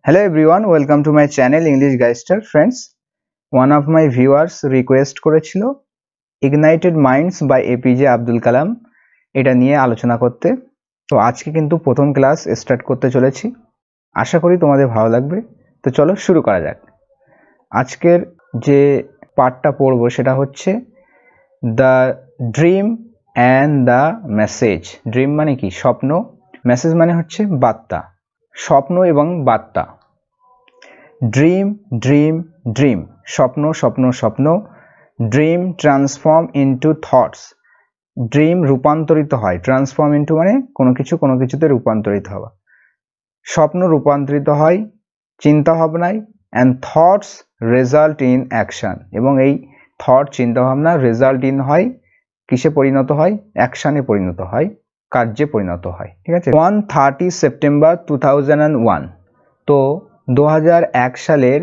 Hello everyone, welcome to my channel English Geister. Friends, one of my viewers request করেছিল Ignited Minds by APJ Abdul Kalam এটা নিয়ে আলোচনা করতে। তো আজকে কিন্তু প্রথম ক্লাস স্টার্ট করতে চলেছি, আশা করি তোমাদের ভালো লাগবে। তো চলো শুরু করা যাক। আজকের যে পার্টটা পড়বো সেটা হচ্ছে the dream and the message. Dream মানে কি? স্বপ্ন। মেসেজ মানে হচ্ছে বার্তা। স্বপ্ন এবং বার্তা। ড্রিম ড্রিম ড্রিম, স্বপ্ন স্বপ্ন স্বপ্ন। Dream transform into thoughts. Dream রূপান্তরিত হয়, ট্রান্সফর্ম ইনটু মানে কোনো কিছুতে রূপান্তরিত হওয়া। স্বপ্ন রূপান্তরিত হয় চিন্তা ভাবনায়, and thoughts result in action, এবং এই থট চিন্তা ভাবনা রেজাল্ট ইন হয় কিসে পরিণত হয়? অ্যাকশনে পরিণত হয়, কার্যে পরিণত হয়। ঠিক আছে। 130 সেপ্টেম্বর 2001, তো 2001 সালের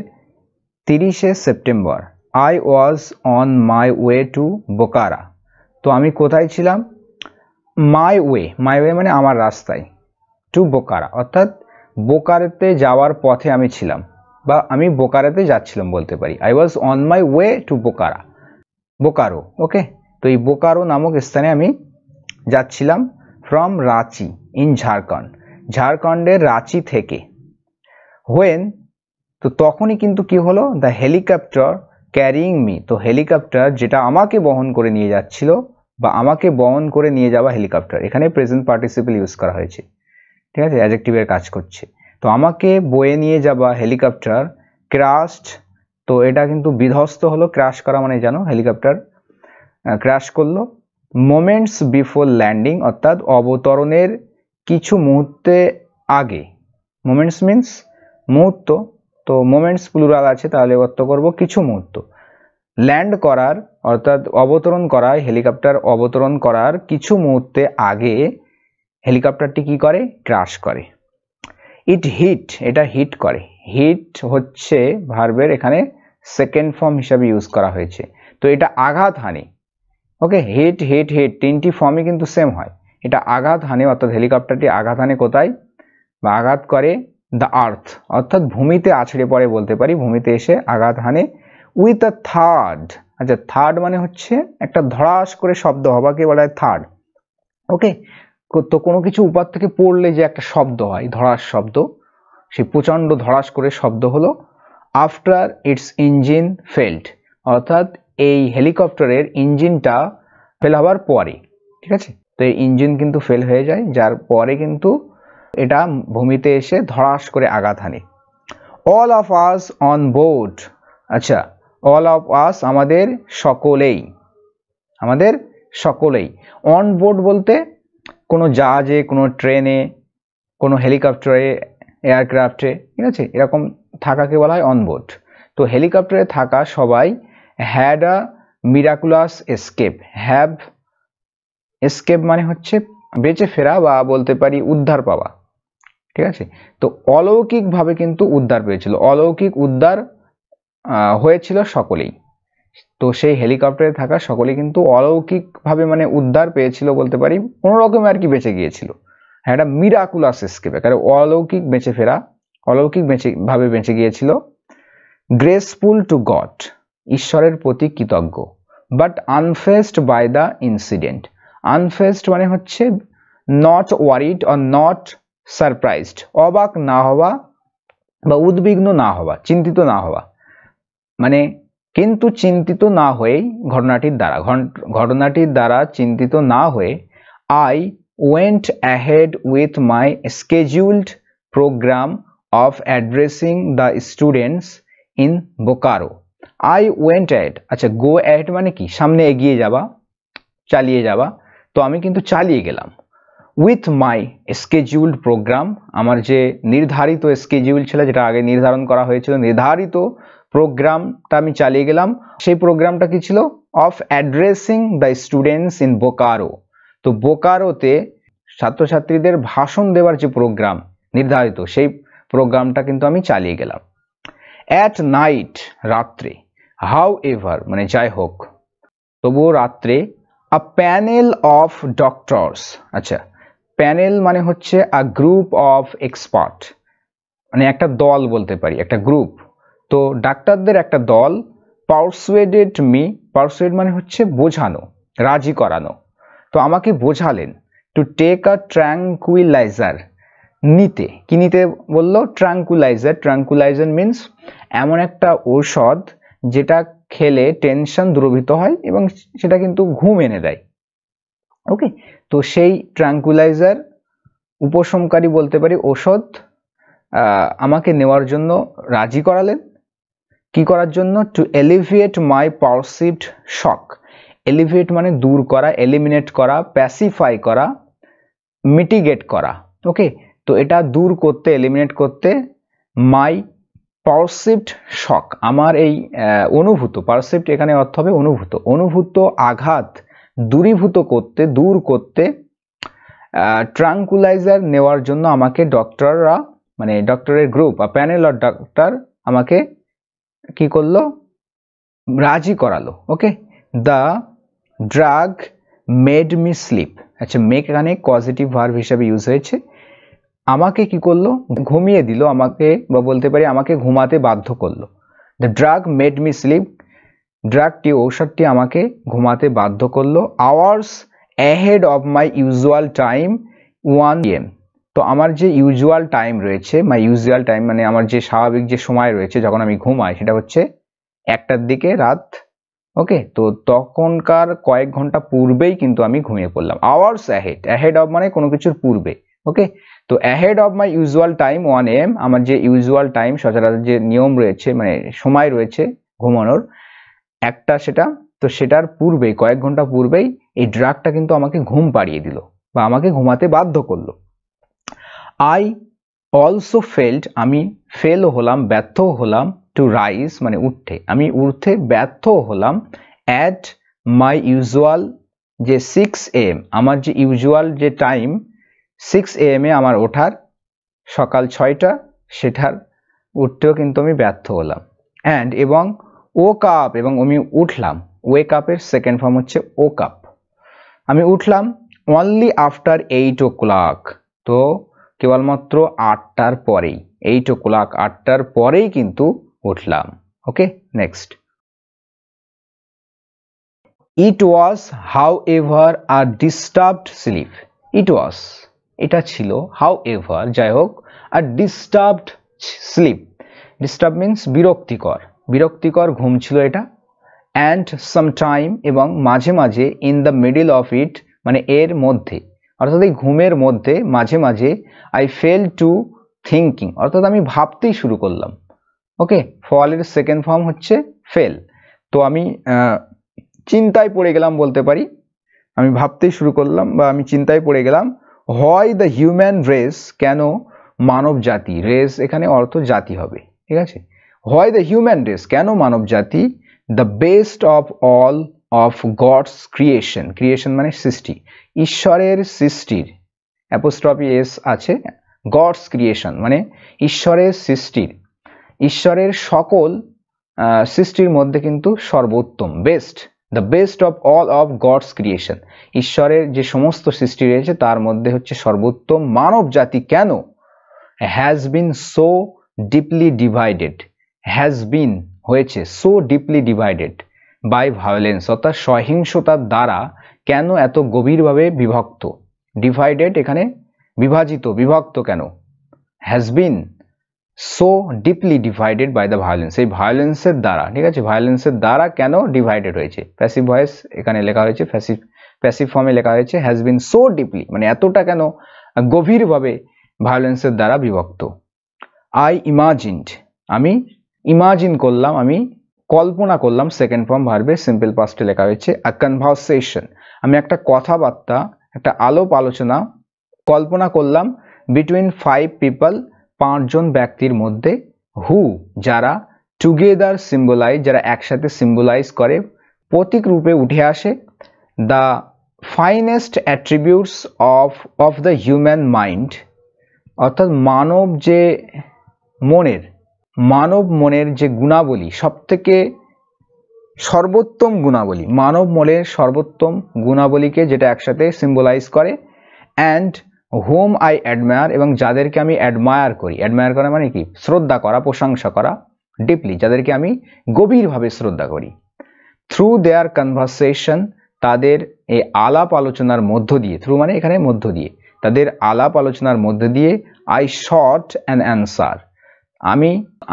30শে September I was on my way to Bokaro. তো আমি কোথায় ছিলাম? মাই ওয়ে মানে আমার রাস্তায়, টু বোকারা অর্থাৎ বোকারোতে যাওয়ার পথে আমি ছিলাম, বা আমি বোকারোতে যাচ্ছিলাম বলতে পারি। I was on my way to Bokaro. Okay, তো এই বোকারো নামক স্থানে আমি যাচ্ছিলাম ফ্রম রাঁচি ইন ঝাড়খণ্ড, ঝাড়খণ্ডের রাঁচি থেকে। হোয়েন, তো তখনই কিন্তু কি হলো? দ্য হেলিকপ্টার ক্যারিং মি, তো হেলিকপ্টার যেটা আমাকে বহন করে নিয়ে যাচ্ছিল, বা আমাকে বহন করে নিয়ে যাওয়া হেলিকপ্টার, এখানে প্রেজেন্ট পার্টিসিপল ইউজ করা হয়েছে। ঠিক আছে, অ্যাডজেক্টিভের কাজ করছে। তো আমাকে বয়ে নিয়ে যাওয়া হেলিকপ্টার ক্র্যাশড, তো এটা কিন্তু বিধ্বস্ত হলো। ক্র্যাশ করা মানে জানো, হেলিকপ্টার ক্র্যাশ করলো। মোমেন্টস বিফোর ল্যান্ডিং, অর্থাৎ অবতরণের কিছু মুহূর্তে আগে। মোমেন্টস মিন্স মুহূর্ত, তো মোমেন্টস প্লুরাল আছে, তাহলে অর্থ করব কিছু মুহূর্ত। ল্যান্ড করার অর্থাৎ অবতরণ করায়, হেলিকপ্টার অবতরণ করার কিছু মুহূর্তে আগে হেলিকপ্টারটি কি করে? ক্র্যাশ করে। ইট হিট, এটা হিট করে। হিট হচ্ছে ভার্বের এখানে সেকেন্ড ফর্ম হিসাবে ইউজ করা হয়েছে। তো এটা আঘাত হানে। ওকে, হিট হিট হিট তিনটি ফর্মই কিন্তু সেম হয়। এটা আঘাত হানে, অর্থাৎ হেলিকপ্টারটি আঘাত হানে কোথায়? বা আঘাত করে দ্য আর্থ, অর্থাৎ ভূমিতে আছড়ে পড়ে বলতে পারি, ভূমিতে এসে আঘাত হানে। উইথ আ থার্ড, আচ্ছা থার্ড মানে হচ্ছে একটা ধড়াস করে শব্দ হওয়াকে বলা হয় থার্ড। ওকে, তো কোনো কিছু উপর থেকে পড়লে যে একটা শব্দ হয়, ধড়াস শব্দ, সেই প্রচণ্ড ধড়াস করে শব্দ হলো আফটার ইটস ইঞ্জিন ফেল্ড, অর্থাৎ এই হেলিকপ্টারের ইঞ্জিনটা ফেল হওয়ার পরে। ঠিক আছে, তো এই ইঞ্জিন কিন্তু ফেল হয়ে যায়, যার পরে কিন্তু এটা ভূমিতে এসে ধড়াস করে আঘাত হানে। All of us on board, আচ্ছা অল অফ আস আমাদের সকলেই। অন বোর্ড বলতে কোনো জাহাজে, কোনো ট্রেনে, কোনো হেলিকপ্টারে, এয়ারক্রাফটে, ঠিক আছে, এরকম থাকাকে বলা হয় অনবোর্ড। তো হেলিকপ্টারে থাকা সবাই had a miraculous escape. Have escape মানে হচ্ছে বেঁচে ফেরা, বা বলতে পারি উদ্ধার পাওয়া। ঠিক আছে, তো অলৌকিকভাবে কিন্তু উদ্ধার পেয়েছিল, অলৌকিক উদ্ধার হয়েছিল সকলেই। তো সেই হেলিকপ্টারে থাকা সকলেই কিন্তু অলৌকিকভাবে মানে উদ্ধার পেয়েছিল বলতে পারি, কোনো রকমে আর কি বেঁচে গিয়েছিল। হ্যাঁ, এটা মিরাকুলাস এসকেপ, কারণ অলৌকিক বেঁচে ফেরা, অলৌকিক ভাবে বেঁচে গিয়েছিল। গ্রেসফুল টু গড, ঈশ্বরের প্রতি কৃতজ্ঞ। বাট আনফেজড বাই দ্য ইনসিডেন্ট, আনফেজড মানে হচ্ছে not worried or not surprised, অবাক না হওয়া বা উদ্বিগ্ন না হওয়া, চিন্তিত না হওয়া, মানে কিন্তু চিন্তিত না হয়েই ঘটনাটির দ্বারা চিন্তিত না হয়ে I went ahead with my scheduled programme of addressing the students in Bokaro. I went ahead, আচ্ছা গো অ্যাহেড মানে কি? সামনে এগিয়ে যাওয়া, চালিয়ে যাওয়া। তো আমি কিন্তু চালিয়ে গেলাম। উইথ মাই স্কেডিউলড প্রোগ্রাম, আমার যে নির্ধারিত স্কেডিউল ছিল, যেটা আগে নির্ধারণ করা হয়েছিল, নির্ধারিত প্রোগ্রামটা আমি চালিয়ে গেলাম। সেই প্রোগ্রামটা কি ছিল? Of addressing the students in Bokaro. তো বোকারোতে ছাত্রছাত্রীদের ভাষণ দেওয়ার যে প্রোগ্রাম নির্ধারিত, সেই প্রোগ্রামটা কিন্তু আমি চালিয়ে গেলাম। অ্যাট নাইট, রাত্রে। হাউ এভার মানে যাই হোক, তবুও রাত্রে। আ প্যানেল অফ ডক্টরস, আচ্ছা প্যানেল মানে হচ্ছে আ গ্রুপ অফ এক্সপার্ট, মানে একটা দল বলতে পারি, একটা গ্রুপ। তো ডাক্তারদের একটা দল পারসুয়েডেড মি, পারসুয়েড মানে হচ্ছে বোঝানো, রাজি করানো। তো আমাকে বোঝালেন টু টেক আ ট্র্যাঙ্কুইলাইজার, নিতে। কি নিতে বললো? ট্র্যাঙ্কুইলাইজার। ট্র্যাঙ্কুইলাইজার মিন্স এমন একটা ঔষধ যেটা খেলে টেনশন দূরীভূত হয় এবং সেটা কিন্তু ঘুম এনে দেয়। ওকে, তো সেই ট্র্যাঙ্কুইলাইজার, উপশমকারী বলতে পারি ঔষধ, আমাকে নেওয়ার জন্য রাজি করালেন। কি করার জন্য? টু এলিভিয়েট মাই পারসিভড শক। এলিভিয়েট মানে দূর করা, এলিমিনেট করা, প্যাসিফাই করা, মিটিগেট করা। ওকে, তো এটা দূর করতে, এলিমিনেট করতে, মাই পারসিভড শক, আমার এই অনুভূত, পারসিভড এখানে অর্থ হবে অনুভূত, অনুভূত আঘাত দূরীভূত করতে, দূর করতে ট্রাঙ্কুলাইজার নেওয়ার জন্য আমাকে ডক্টররা, মানে ডক্টরের গ্রুপ বা প্যানেল অফ ডক্টর আমাকে কি করলো? রাজি করালো। Okay, the drug made me sleep. আচ্ছা, মেক এখানে পজিটিভ ভার্ব হিসেবে ইউজ হয়েছে। আমাকে কি করলো? ঘুমিয়ে দিল আমাকে, বা বলতে পারি আমাকে ঘুমাতে বাধ্য করলো। The drug made me sleep, ড্রাগটি, ঔষধটি আমাকে ঘুমাতে বাধ্য করলো। Hours ahead of my usual time 1 PM। তো আমার যে ইউজুয়াল টাইম রয়েছে, মাই ইউজুয়াল টাইম মানে আমার যে স্বাভাবিক যে সময় রয়েছে যখন আমি ঘুমাই, সেটা হচ্ছে 1টার দিকে রাত। ওকে, তো তখনকার কয়েক ঘন্টা পূর্বেই কিন্তু আমি ঘুমিয়ে পড়লাম। আওয়ার্স অ্যাহেড, অ্যাহেড অফ মানে কোনো কিছুর পূর্বে। ওকে, তো ahead of my usual time 1 AM, আমার যে ইউজুয়াল টাইম, সচরাচর যে নিয়ম রয়েছে, মানে সময় রয়েছে ঘুমানোর একটা, সেটা তো সেটার পূর্বেই, কয়েক ঘন্টা পূর্বেই এই ড্রাগটা কিন্তু আমাকে ঘুম পাড়িয়ে দিল বা আমাকে ঘুমাতে বাধ্য করলো। আই অলসো ফেল্ট, আমি ফেল হলাম, ব্যর্থ হলাম, টু রাইজ মানে উঠতে, আমি উঠতে ব্যর্থ হলাম। অ্যাট মাই ইউজুয়াল যে 6 AM, আমার যে ইউজুয়াল যে টাইম 6 AM এ আমার ওঠার, সকাল 6টা, সেটার উঠতেও কিন্তু আমি ব্যর্থ হলাম। অ্যান্ড এবং ওক আপ, এবং আমি উঠলাম, ওয়েক আপের সেকেন্ড ফর্ম হচ্ছে ওক আপ, আমি উঠলাম অনলি আফটার 8 o'clock, তো কেবলমাত্র 8টার পরেই, 8 o'clock 8টার পরেই কিন্তু উঠলাম। Okay, next. It was however a disturbed sleep. It was, এটা ছিল, হাউ এভার যাই হোক, a disturbed sleep, disturb means বিরক্তিকর, বিরক্তিকর ঘুম ছিল এটা। অ্যান্ড সামটাইম এবং মাঝে মাঝে, in the middle of it মানে এর মধ্যে, অর্থাৎ এই ঘুমের মধ্যে মাঝে মাঝে, আই ফেল টু থিঙ্কিং, অর্থাৎ আমি ভাবতেই শুরু করলাম। ওকে, ফলের সেকেন্ড ফর্ম হচ্ছে ফেল, তো আমি চিন্তায় পড়ে গেলাম বলতে পারি, আমি ভাবতেই শুরু করলাম বা আমি চিন্তায় পড়ে গেলাম। হয় দ্য হিউম্যান রেস, কেন মানব জাতি, রেস এখানে অর্থ জাতি হবে, ঠিক আছে। হয় দ্য হিউম্যান রেস, কেন মানব জাতি, the best of all of God's creation, creation মানে সৃষ্টি, ঈশ্বরের সৃষ্টির, অ্যাপোস্ট্রফি এস আছে, গডস ক্রিয়েশন মানে ঈশ্বরের সৃষ্টির, ঈশ্বরের সকল সৃষ্টির মধ্যে কিন্তু সর্বোত্তম, best, the best of all of God's creation, ঈশ্বরের যে সমস্ত সৃষ্টি রয়েছে তার মধ্যে হচ্ছে সর্বোত্তম মানব জাতি কেন, has been so deeply divided, has been হয়েছে, so deeply divided by violence অর্থাৎ সহিংসতার দ্বারা কেন এত গভীরভাবে বিভক্ত, ডিভাইডেড এখানে বিভাজিত, বিভক্ত কেন, has been so deeply divided by the violence, এই ভায়োলেন্সের দ্বারা, ঠিক আছে, ভায়োলেন্সের দ্বারা কেন ডিভাইডেড হয়েছে, প্যাসিভ ভয়েস এখানে লেখা হয়েছে, প্যাসিভ ফর্মে লেখা হয়েছে, হ্যাজ বিন সো ডিপলি মানে এতটা কেন গভীরভাবে ভায়োলেন্সের দ্বারা বিভক্ত। আই ইমাজিনড, আমি ইমাজিন করলাম, আমি কল্পনা করলাম, সেকেন্ড ফর্ম ভার্বে সিম্পল পাস্টে লেখা হয়েছে। আ কনভারসেশন, আমি একটা কথাবার্তা, একটা আলাপ আলোচনা কল্পনা করলাম, বিটুইন 5 people 5 জন ব্যক্তির মধ্যে, হু যারা, টুগেদার সিম্বলাইজ যারা একসাথে সিম্বলাইজ করে, প্রতীক রূপে উঠে আসে, the finest attributes of the human mind, অর্থাৎ মানব মনের যে গুণাবলী, সব থেকে সর্বোত্তম গুণাবলী, মানব মনের সর্বোত্তম গুণাবলীকে যেটা একসাথে সিম্বলাইজ করে। অ্যান্ড whom I admire এবং যাদেরকে আমি অ্যাডমায়ার করি। অ্যাডমায়ার করা মানে কি? শ্রদ্ধা করা, প্রশংসা করা, ডিপলি, যাদেরকে আমি গভীরভাবে শ্রদ্ধা করি। থ্রু দেয়ার কনভারসেশন, তাদের এই আলাপ আলোচনার মধ্য দিয়ে, থ্রু মানে এখানে মধ্য দিয়ে, তাদের আলাপ আলোচনার মধ্য দিয়ে আই শট অ্যান অ্যান্সার,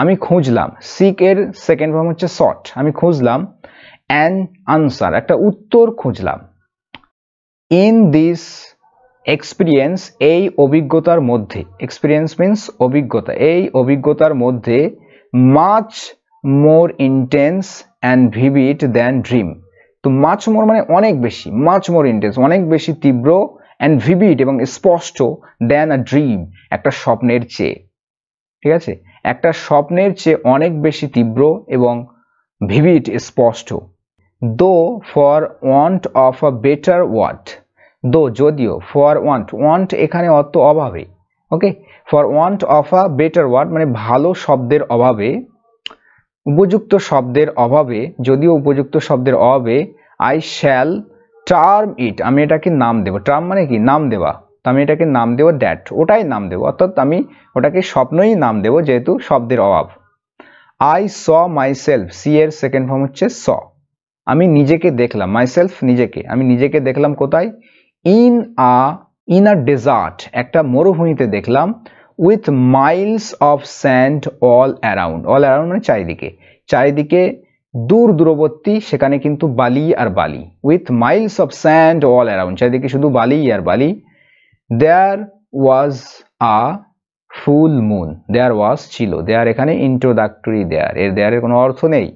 আমি খুঁজলাম। সিক এর সেকেন্ড ফর্ম হচ্ছে শট, আমি খুঁজলাম অ্যান আনসার, একটা উত্তর খুঁজলাম। ইন দিস এক্সপিরিয়েন্স, এই অভিজ্ঞতার মধ্যে, এক্সপিরিয়েন্স মিন্স অভিজ্ঞতা, এই অভিজ্ঞতার মধ্যে much more intense and vivid than dream. তো মাচ মোর মানে অনেক বেশি, মাচ মোর ইন্টেন্স অনেক বেশি তীব্র, অ্যান্ড ভিভিড এবং স্পষ্ট, দ্যান আ ড্রিম একটা স্বপ্নের চেয়ে। ঠিক আছে, একটা স্বপ্নের চেয়ে অনেক বেশি তীব্র এবং ভিভিড স্পষ্ট। Though for want of a better word, though যদিও, ফর ওয়ান্ট এখানে অর্থ অভাবে। Okay, for want of a better word মানে ভালো শব্দের অভাবে, উপযুক্ত শব্দের অভাবে, যদিও উপযুক্ত শব্দের অভাবে, আই শ্যাল টার্ম ইট, আমি এটাকে নাম দেব। টার্ম মানে কি? নাম দেওয়া। তো আমি এটাকে নাম দেব দ্যাট, ওটাই নাম দেব, অর্থাৎ আমি ওটাকে স্বপ্নই নাম দেব যেহেতু শব্দের অভাব। আই স মাইসেলফ, সি এর সেকেন্ড ফর্ম হচ্ছে স, আমি নিজেকে দেখলাম। মাইসেলফ নিজেকে, আমি নিজেকে দেখলাম কোথায়? ইন আ ডেজার্ট, একটা মরুভূমিতে দেখলাম। With miles of sand all around, all around মানে চারিদিকে, চারিদিকে দূর দূরবর্তী, সেখানে কিন্তু বালি আর বালি। With miles of sand all around, চারিদিকে শুধু বালি আর বালি। দেয়ার ওয়াজ আ ফুল মুন, দেয়ার ওয়াজ ছিল, দেয়ার এখানে ইন্ট্রোডাক্টরি দেয়ার, এর দেয়ারের কোনো অর্থ নেই,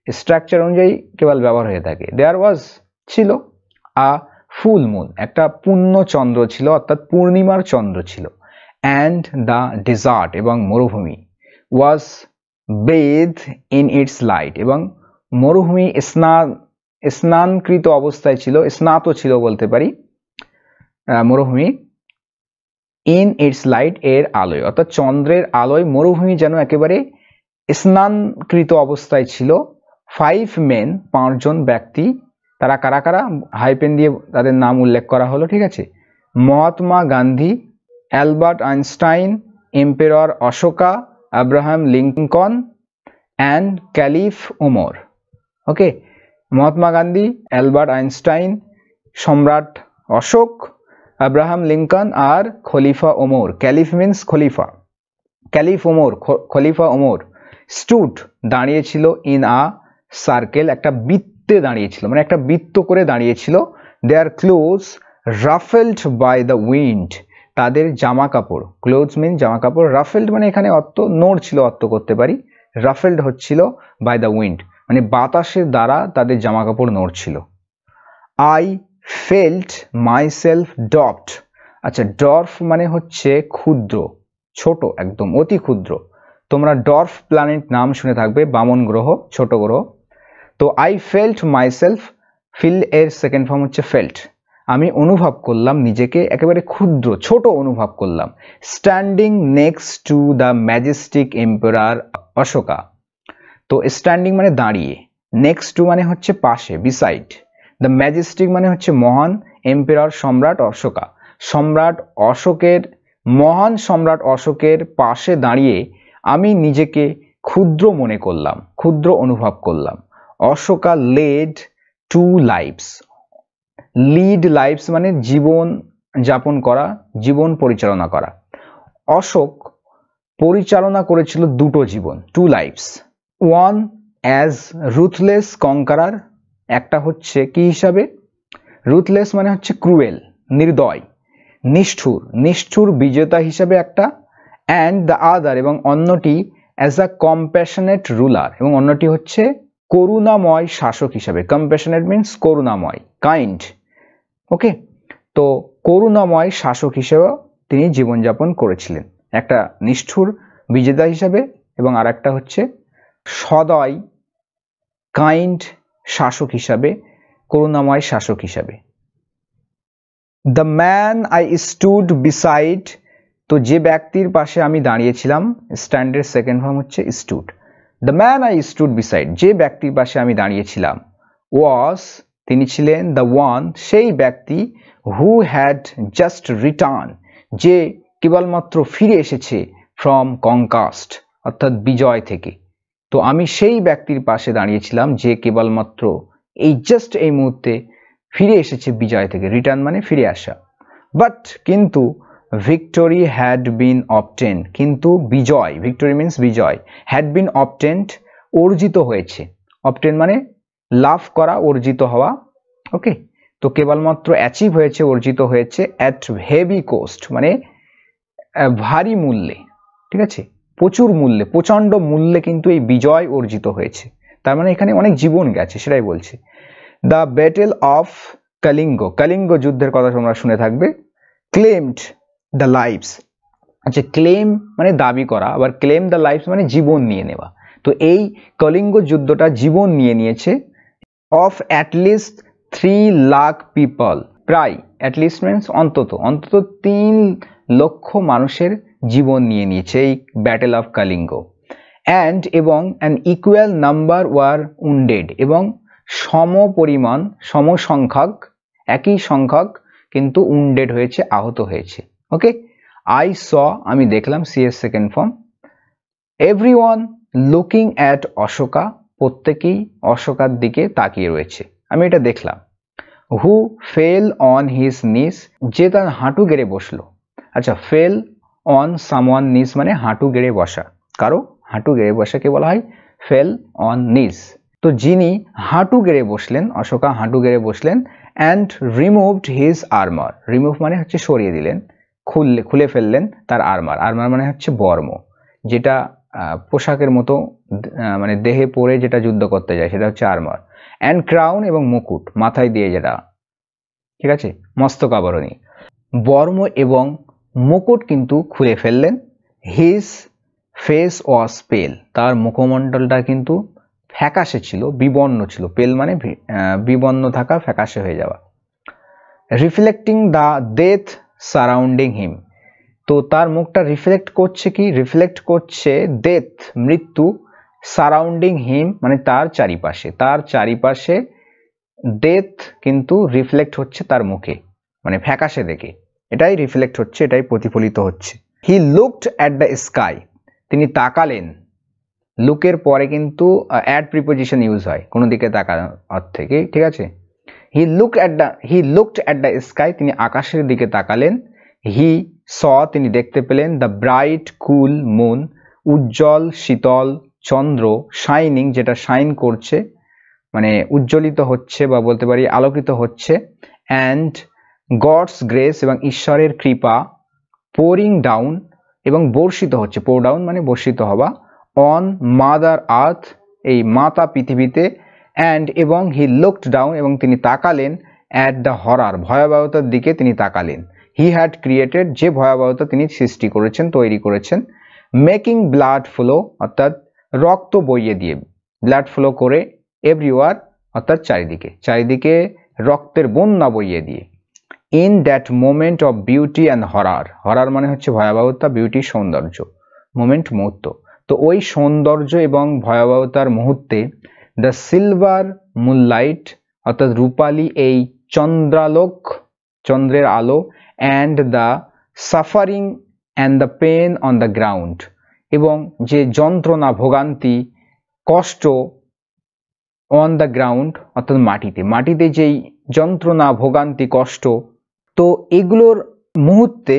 স্ট্রাকচার অনুযায়ী কেবল ব্যবহার হয়ে থাকে। দেয়ার ওয়াজ ছিল, আ ফুল মুন একটা পূর্ণ চন্দ্র ছিল, অর্থাৎ পূর্ণিমার চন্দ্র ছিল। অ্যান্ড দ্য ডেজার্ট এবং মরুভূমি, ওয়াজ বেথ ইন ইটস লাইট এবং মরুভূমি স্নানকৃত অবস্থায় ছিল, স্নাত ছিল বলতে পারি মরুভূমি। ইন ইটস লাইট এর আলোয়, অর্থাৎ চন্দ্রের আলোয় মরুভূমি যেন একেবারে স্নানকৃত অবস্থায় ছিল। 5 men, 5 জন ব্যক্তি, তারা কারা কারা? হাইপেন দিয়ে তাদের নাম উল্লেখ করা হলো। ঠিক আছে, Mahatma Gandhi, Albert Einstein, emperor Ashoka, Abraham Lincoln and caliph Omar. Okay, Mahatma Gandhi, Albert Einstein, সম্রাট অশোক, আব্রাহাম লিঙ্কন আর খলিফা ওমর। ক্যালিফ মিন্স খলিফা, ক্যালিফ ওমর, খলিফা ওমর। স্টুড দাঁড়িয়েছিল, ইন আ সার্কেল একটা বৃত্তে দাঁড়িয়েছিল, মানে একটা বৃত্ত করে দাঁড়িয়েছিল। দেয়ার ক্লোথস রাফেলড বাই দ্য উইন্ড, তাদের জামা কাপড়, ক্লোথস মিন জামা কাপড়, রাফেলড মানে এখানে অর্থ নড় ছিল, অর্থ করতে পারি। রাফেলড হচ্ছিল বাই দ্য উইন্ড মানে বাতাসের দ্বারা তাদের জামা কাপড় নড়ছিল। আই ফেল্ট মাইসেলফ ডপড, আচ্ছা ডর্ফ মানে হচ্ছে ক্ষুদ্র, ছোট, একদম অতি ক্ষুদ্র। তোমরা ডর্ফ প্ল্যানেট নাম শুনে থাকবে, বামন গ্রহ, ছোট গ্রহ। তো আই ফেল্ট মাইসেলফ, ফিল এর সেকেন্ড ফর্ম হচ্ছে ফেল্ট, আমি অনুভব করলাম নিজেকে একেবারে ক্ষুদ্র, ছোট অনুভব করলাম। Standing next to the Majestic emperor Ashoka, তো স্ট্যান্ডিং মানে দাঁড়িয়ে, নেক্সট টু মানে হচ্ছে পাশে, বিসাইড, দ্য ম্যাজেস্টিক মানে হচ্ছে মহান, এম্পারার সম্রাট অশোকা, সম্রাট অশোকের, মহান সম্রাট অশোকের পাশে দাঁড়িয়ে আমি নিজেকে ক্ষুদ্র মনে করলাম, ক্ষুদ্র অনুভব করলাম। Ashoka led 2 lives, lead lives মানে জীবন যাপন করা, জীবন পরিচালনা করা। অশোক পরিচালনা করেছিল 2টো জীবন, 2 lives। ওয়ান অ্যাজ রুথলেস কনকারার, একটা হচ্ছে কি হিসাবে? রুথলেস মানে হচ্ছে ক্রুয়েল, নির্দয়, নিষ্ঠুর, নিষ্ঠুর বিজেতা হিসাবে একটা। অ্যান্ড দ্য আদার এবং অন্যটি অ্যাজ আ কম্প্যাশনেট রুলার, এবং অন্যটি হচ্ছে করুণাময় শাসক হিসাবে। কম্প্যাশনেট মিন্স করুণাময়, কাইন্ড। ওকে, তো করুণাময় শাসক হিসেবে তিনি জীবনযাপন করেছিলেন, একটা নিষ্ঠুর বিজেতা হিসাবে এবং আর একটা হচ্ছে সদয়, কাইন্ড শাসক হিসাবে, করুণাময় শাসক হিসাবে। The man I stood beside, তো যে ব্যক্তির পাশে আমি দাঁড়িয়েছিলাম, স্ট্যান্ডের সেকেন্ড ফর্ম হচ্ছে stood. The man I stood beside, যে ব্যক্তির পাশে আমি দাঁড়িয়েছিলাম, ওয়াজ তিনি ছিলেন, দ্য ওয়ান সেই ব্যক্তি, হু হ্যাড জাস্ট রিটার্ন, যে কেবলমাত্র ফিরে এসেছে ফ্রম কনকাস্ট অর্থাৎ বিজয় থেকে। তো আমি সেই ব্যক্তির পাশে দাঁড়িয়েছিলাম যে কেবলমাত্র জাস্ট এই মুহূর্তে ফিরে এসেছে বিজয় থেকে। রিটার্ন মানে ফিরে আসা। বাট কিন্তু ভিক্টোরি হ্যাড বিন অবটেন্ড, কিন্তু বিজয়, ভিক্টোরি মিনস বিজয়, হ্যাড বিন অবটেন্ড অর্জিত হয়েছে। অবটেন্ড মানে লাভ করা, অর্জিত হওয়া। ওকে, তো কেবলমাত্র অ্যাচিভ হয়েছে, অর্জিত হয়েছে অ্যাট হেভি কোস্ট মানে ভারী মূল্যে, ঠিক আছে, প্রচুর মূল্যে, প্রচন্ড মূল্যে কিন্তু এই বিজয় অর্জিত হয়েছে। তার মানে এখানে অনেক জীবন গেছে, সেটাই বলছে। The battle of Kalinga, Kalinga যুদ্ধের কথা তোমরা শুনে থাকবে। ক্লেমড দ্য লাইভস, আচ্ছা ক্লেম মানে দাবি করা, আবার ক্লেম দ্য লাইভস মানে জীবন নিয়ে নেওয়া। তো এই কলিঙ্গ যুদ্ধটা জীবন নিয়ে নিয়েছে অফ অ্যাটলিস্ট 3 লাখ পিপল, প্রায়, অ্যাটলিস্ট মিনস অন্তত, অন্তত 3 লক্ষ মানুষের জীবন নিয়ে নিয়েছে এই ব্যাটেল অফ কলিঙ্গ। অ্যান্ড এবং an equal number were wounded, এবং সমপরিমাণ, সমসংখ্যক, একই সংখ্যক কিন্তু উন্ডেড হয়েছে, আহত হয়েছে। ওকে, আই স আমি দেখলাম, CS second form. Everyone looking at Ashoka, প্রত্যেকেই অশোকার দিকে তাকিয়ে রয়েছে, আমি এটা দেখলাম। হু ফেল অন হিজ নিস, যে তার হাঁটু গেড়ে বসলো। আচ্ছা, ফেল অন সামওয়ান নিস মানে হাঁটু গেড়ে বসা, কারো হাঁটু গেড়ে বসাকে বলা হয় ফেল অন নিস। তো যিনি হাঁটু গেড়ে বসলেন, অশোকা হাঁটু গেড়ে বসলেন। And removed his armour, remove মানে হচ্ছে সরিয়ে দিলেন, খুলে ফেললেন তার আর্মার। আর্মার মানে হচ্ছে বর্ম, যেটা পোশাকের মতো মানে দেহে পরে যেটা যুদ্ধ করতে যায় সেটা হচ্ছে আর্মার। অ্যান্ড ক্রাউন এবং মুকুট, মাথায় দিয়ে যেটা, ঠিক আছে, মস্তক আবরণী, বর্ম এবং মুকুট কিন্তু খুলে ফেললেন। হিজ ফেস ওয়াজ পেল, তার মুখমণ্ডলটা কিন্তু ফ্যাকাশে ছিল, বিবর্ণ ছিল। পেল মানে বিবর্ণ থাকা, ফ্যাকাশে হয়ে যাওয়া। রিফ্লেক্টিং দ্য ডেথ সারাউন্ডিং হিম, তো তার মুখটা রিফ্লেক্ট করছে কি, রিফ্লেক্ট করছে ডেথ, মৃত্যু, সারাউন্ডিং হিম মানে তার চারিপাশে, তার চারিপাশে ডেথ কিন্তু রিফ্লেক্ট হচ্ছে তার মুখে, মানে ফ্যাকাশে দেখে, এটাই রিফ্লেক্ট হচ্ছে, এটাই প্রতিফলিত হচ্ছে। He looked at the sky, তিনি তাকালেন। লুকের পরে কিন্তু অ্যাড প্রিপোজিশন ইউজ হয় কোনো দিকে তাকানোর অর্থে, ঠিক আছে। He looked at the sky, তিনি আকাশের দিকে তাকালেন। হি স তিনি দেখতে পেলেন। দ্য ব্রাইট কুল মুন, উজ্জ্বল শীতল চন্দ্র। শাইনিং যেটা শাইন করছে, মানে উজ্জ্বলিত হচ্ছে বা বলতে পারি আলোকিত হচ্ছে। অ্যান্ড গডস গ্রেস এবং ঈশ্বরের কৃপা। পোরিং ডাউন এবং বর্ষিত হচ্ছে, পোর ডাউন মানে বর্ষিত হওয়া। অন মাদার আর্থ, এই মাতা পৃথিবীতে। অ্যান্ড এবং হি লুকড ডাউন এবং তিনি তাকালেন। অ্যাট দ্য হরার, ভয়াবহতার দিকে তিনি তাকালেন। হি হ্যাড ক্রিয়েটেড, যে ভয়াবহতা তিনি সৃষ্টি করেছেন, তৈরি করেছেন। মেকিং ব্লাড ফ্লো অর্থাৎ রক্ত বইয়ে দিয়ে, ব্লাড ফ্লো করে, এভরিওয়ার অর্থাৎ চারিদিকে, চারিদিকে রক্তের বন্যা বইয়ে দিয়ে। In that moment of beauty and horror, horror মানে হচ্ছে ভয়াবহতা, বিউটি সৌন্দর্য, মোমেন্ট মুহূর্ত। তো ওই সৌন্দর্য এবং ভয়াবহতার মুহূর্তে দ্য সিলভার মুনলাইট অর্থাৎ রূপালী এই চন্দ্রালোক, চন্দ্রের আলো। And the suffering and the pain on the ground, এবং যে যন্ত্রণা, ভোগান্তি, কষ্ট, অন দ্য গ্রাউন্ড অর্থাৎ মাটিতে, মাটিতে যেই যন্ত্রণা, ভোগান্তি, কষ্ট, তো এগুলোর মুহূর্তে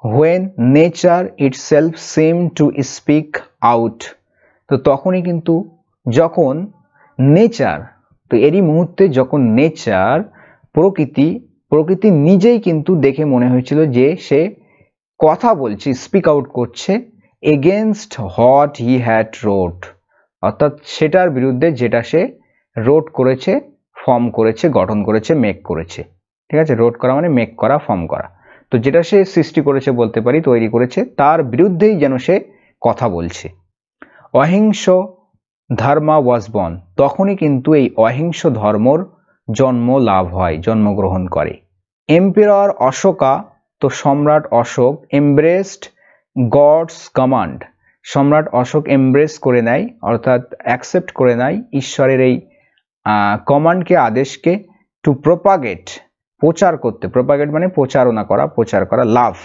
when nature itself seemed to speak out, তো তখনই কিন্তু যখন নেচার, তো এরই মুহূর্তে যখন নেচার, প্রকৃতি নিজেই কিন্তু দেখে মনে হয়েছিল যে সে কথা বলছে, স্পিক আউট করছে এগেনস্ট হোয়াট হি হ্যাড রোট, অর্থাৎ সেটার বিরুদ্ধে যেটা সে রোট করেছে, ফর্ম করেছে, গঠন করেছে, মেক করেছে, ঠিক আছে। রোট করা মানে মেক করা, ফর্ম করা। তো যেটা সে সৃষ্টি করেছে বলতে পারি, তৈরি করেছে, তার বিরুদ্ধেই যেন সে কথা বলছে। অহিংস ধর্মা ওয়াজ বর্ন, তখনই কিন্তু এই অহিংস ধর্মর জন্ম লাভ হয়, জন্মগ্রহণ করে। এম্পেরর অশোকা, তো সম্রাট অশোক। এমব্রেসড গডস কমান্ড, সম্রাট অশোক এমব্রেস করে নেয় অর্থাৎ অ্যাকসেপ্ট করে নেয় ঈশ্বরের এই কমান্ডকে, আদেশকে। টু প্রপাগেট, প্রচার করতে, প্রপাগেট মানে প্রচারণা করা, প্রচার করা। লাভ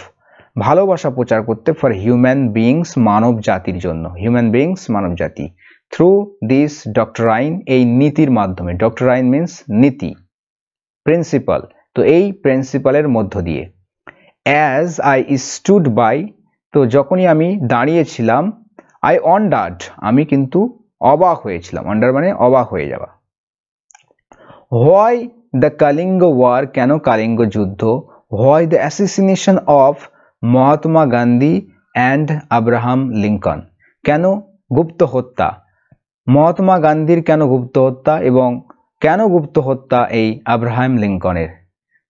ভালোবাসা প্রচার করতে ফর হিউম্যান বিইংস, মানব জাতির জন্য, হিউম্যান বিইংস মানব জাতি, থ্রু দিস ডক্টরাইন, এই নীতির মাধ্যমে, ডক্টরাইন মিন্স নীতি, প্রিন্সিপাল, তো এই প্রিন্সিপালের মধ্য দিয়ে, অ্যাজ আই স্টুড বাই, তো যখনই আমি দাঁড়িয়েছিলাম, আই ওয়ান্ডার্ড, আমি কিন্তু অবাক হয়েছিলাম, ওয়ান্ডার মানে অবাক হয়ে যাওয়া, হোয়াই দ্য কালিঙ্গ ওয়ার, কেন কালিঙ্গ যুদ্ধ, why the assassination of Mahatma Gandhi and Abraham Lincoln, কেন গুপ্ত হত্যা, মহাত্মা গান্ধীর কেন গুপ্ত হত্যা এবং কেন গুপ্ত হত্যা এই আব্রাহাম লিঙ্কনের।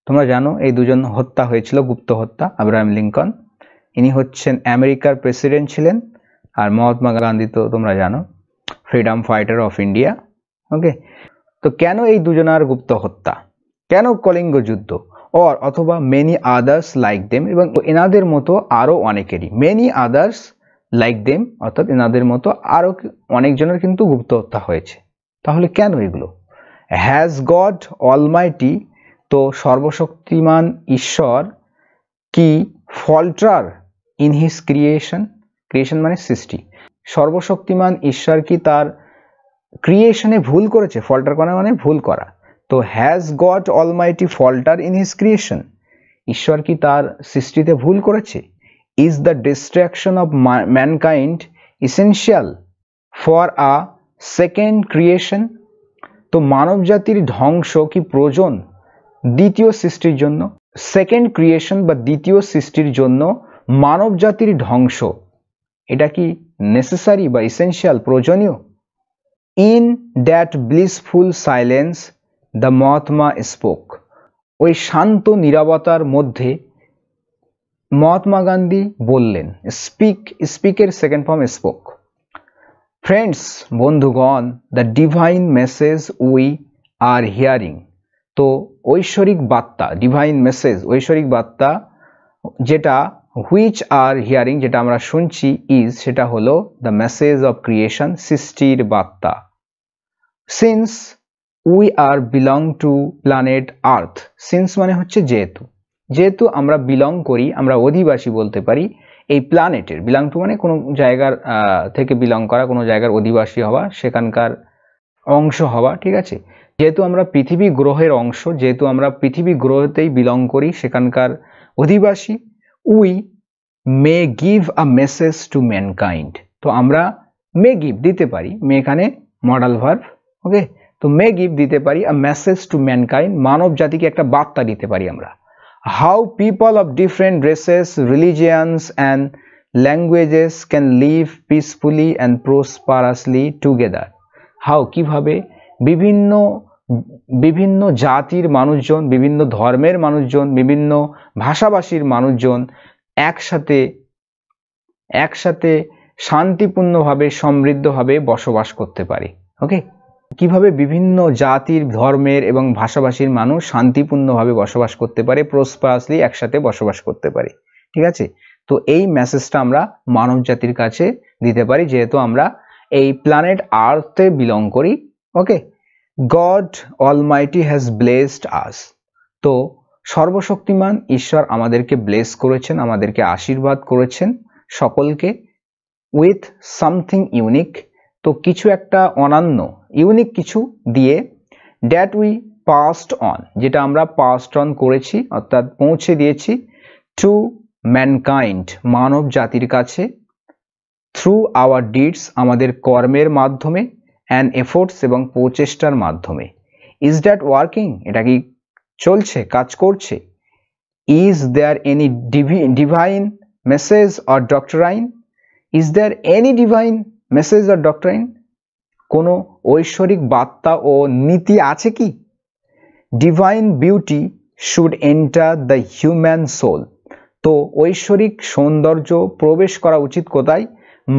তোমরা জানো এই দুজন হত্যা হয়েছিল, গুপ্ত হত্যা। আব্রাহাম লিঙ্কন ইনি হচ্ছেন আমেরিকার প্রেসিডেন্ট ছিলেন, আর মহাত্মা গান্ধী তো তোমরা জানো ফ্রিডম ফাইটার অফ ইন্ডিয়া। ওকে, তো কেন এই দুজনার গুপ্ত হত্যা, কেন কলিঙ্গ যুদ্ধ, অথবা মেনি আদার্স লাইক দেম, এবং এনাদের মতো আরো অনেকেরই, মেনি আদার্স লাইক দেম, অর্থাৎ এনাদের মতো আরো অনেকজনের কিন্তু গুপ্ত হত্যা হয়েছে। তাহলে কেন এগুলো? হ্যাজ গড অলমাইটি, তো সর্বশক্তিমান ঈশ্বর কি filter in his creation, creation মানে সৃষ্টি, সর্বশক্তিমান ঈশ্বর কি তার ক্রিয়েশনে ভুল করেছে? ফল্টার করা মানে ভুল করা। তো has God almighty falter in his creation, ঈশ্বর কি তার সৃষ্টিতে ভুল করেছে? Is the destruction of mankind essential for a second creation, তো মানব জাতির ধ্বংস কি প্রয়োজন দ্বিতীয় সৃষ্টির জন্য? সেকেন্ড ক্রিয়েশন বা দ্বিতীয় সৃষ্টির জন্য মানব জাতির ধ্বংস, এটা কি নেসেসারি বা ইসেনশিয়াল, প্রয়োজনীয়? In that blissful silence the Mahatma spoke, ওই শান্ত নীরবতার মধ্যে মহাত্মা গান্ধী বললেন। স্পিক, স্পিকের সেকেন্ড ফর্ম স্পোক। ফ্রেন্ডস, বন্ধুগণ, the divine message we are hearing, তো ঐশ্বরিক বার্তা, ডিভাইন মেসেজ, ঐশ্বরিক বার্তা যেটা হুইচ আর হিয়ারিং, যেটা আমরা শুনছি, ইজ, সেটা হলো দ্য মেসেজ অফ ক্রিয়েশন, সৃষ্টির বার্তা। Since we are belong to planet earth, since মানে হচ্ছে যেহেতু, যেহেতু আমরা বিলং করি, আমরা অধিবাসী বলতে পারি এই প্ল্যানেটের, বিলং টু মানে কোনো জায়গার থেকে বিলং করা, কোনো জায়গার অধিবাসী হওয়া, সেখানকার অংশ হওয়া, ঠিক আছে। যেহেতু আমরা পৃথিবী গ্রহের অংশ, যেহেতু আমরা পৃথিবী গ্রহতেই বিলং করি, সেখানকার অধিবাসী, we may give a message to mankind, তো আমরা মে গিভ দিতে পারি, মে এখানে মডাল ভার্ব, ওকে, তো মে গিভ দিতে পারি আ মেসেজ টু ম্যানকাইন্ড, মানব জাতিকে একটা বার্তা দিতে পারি আমরা। How people of different races, religions and languages can live peacefully and prosperously together, how কিভাবে বিভিন্ন বিভিন্ন জাতির মানুষজন, বিভিন্ন ধর্মের মানুষজন, বিভিন্ন ভাষাভাষীর মানুষজন একসাথে শান্তিপূর্ণভাবে, সমৃদ্ধভাবে বসবাস করতে পারে। ওকে, কিভাবে বিভিন্ন জাতির, ধর্মের এবং ভাষাভাষীর মানুষ শান্তিপূর্ণভাবে বসবাস করতে পারে, প্রসপারাসলি একসাথে বসবাস করতে পারে, ঠিক আছে। তো এই মেসেজটা আমরা মানব জাতির কাছে দিতে পারি, যেহেতু আমরা এই প্ল্যানেট আর্থে বিলং করি। ওকে, গড অলমাইটি হ্যাজ ব্লেসড আস, তো সর্বশক্তিমান ঈশ্বর আমাদেরকে ব্লেস করেছেন, আমাদেরকে আশীর্বাদ করেছেন সকলকে, উইথ সামথিং ইউনিক, তো কিছু একটা অনন্য, ইউনিক কিছু দিয়ে, দ্যাট উই পাস্ট অন, যেটা আমরা পাস্ট অন করেছি, অর্থাৎ পৌঁছে দিয়েছি, টু ম্যানকাইন্ড, মানব জাতির কাছে, থ্রু আওয়ার ডিডস, আমাদের কর্মের মাধ্যমে, অ্যান্ড এফোর্টস, এবং প্রচেষ্টার মাধ্যমে। ইজ দ্যাট ওয়ার্কিং, এটা কি চলছে, কাজ করছে? Is there any divine message or doctrine, is there any divine message or doctrine, কোনো ঐশ্বরিক বার্তা ও নীতি আছে কি? Divine beauty should enter the human soul, তো ঐশ্বরিক সৌন্দর্য প্রবেশ করা উচিত কোথায়?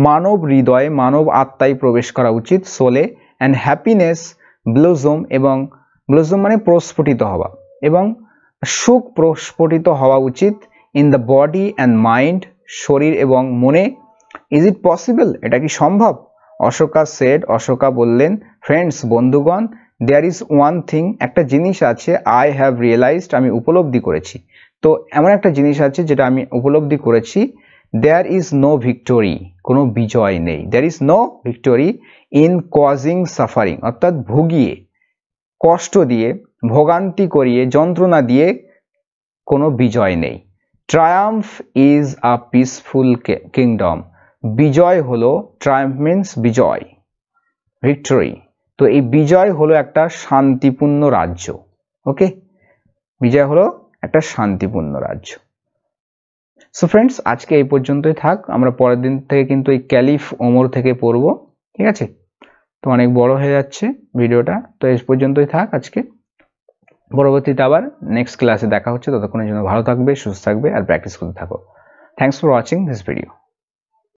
মানব হৃদয়ে, মানব আত্মায় প্রবেশ করা উচিত, সোলে, অ্যান্ড হ্যাপিনেস ব্লজম, এবং ব্লজম মানে প্রস্ফুটিত হওয়া, এবং সুখ প্রস্ফুটিত হওয়া উচিত, in the body and mind, শরীর এবং মনে। ইজ ইট পসিবল, এটা কি সম্ভব? অশোকা সেড, অশোকা বললেন, ফ্রেন্ডস, বন্ধুগণ, দেয়ার ইজ ওয়ান থিং, একটা জিনিস আছে, আই হ্যাভ রিয়েলাইজড, আমি উপলব্ধি করেছি, তো এমন একটা জিনিস আছে যেটা আমি উপলব্ধি করেছি, দেয়ার ইজ নো ভিক্টোরি, কোনো বিজয় নেই। There is no victory in causing suffering, অর্থাৎ ভুগিয়ে, কষ্ট দিয়ে, ভোগান্তি করিয়ে, যন্ত্রণা দিয়ে কোনো বিজয় নেই। Triumph is a peaceful kingdom, বিজয় হলো, ট্রায়াম্ফ মিন্স বিজয়, ভিক্টরি। তো এই বিজয় হলো একটা শান্তিপূর্ণ রাজ্য। ওকে, বিজয় হলো একটা শান্তিপূর্ণ রাজ্য। সো ফ্রেন্ডস, আজকে এই পর্যন্তই থাক। আমরা পরের দিন থেকে কিন্তু এই ক্যালিফ ওমর থেকে পড়বো, ঠিক আছে? তো অনেক বড় হয়ে যাচ্ছে ভিডিওটা, তো এই পর্যন্তই থাক আজকে। পরবর্তীতে আবার নেক্সট ক্লাসে দেখা হচ্ছে। ততক্ষণের জন্য ভালো থাকবে, সুস্থ থাকবে আর প্র্যাকটিস করতে থাকো। Thanks for watching this video.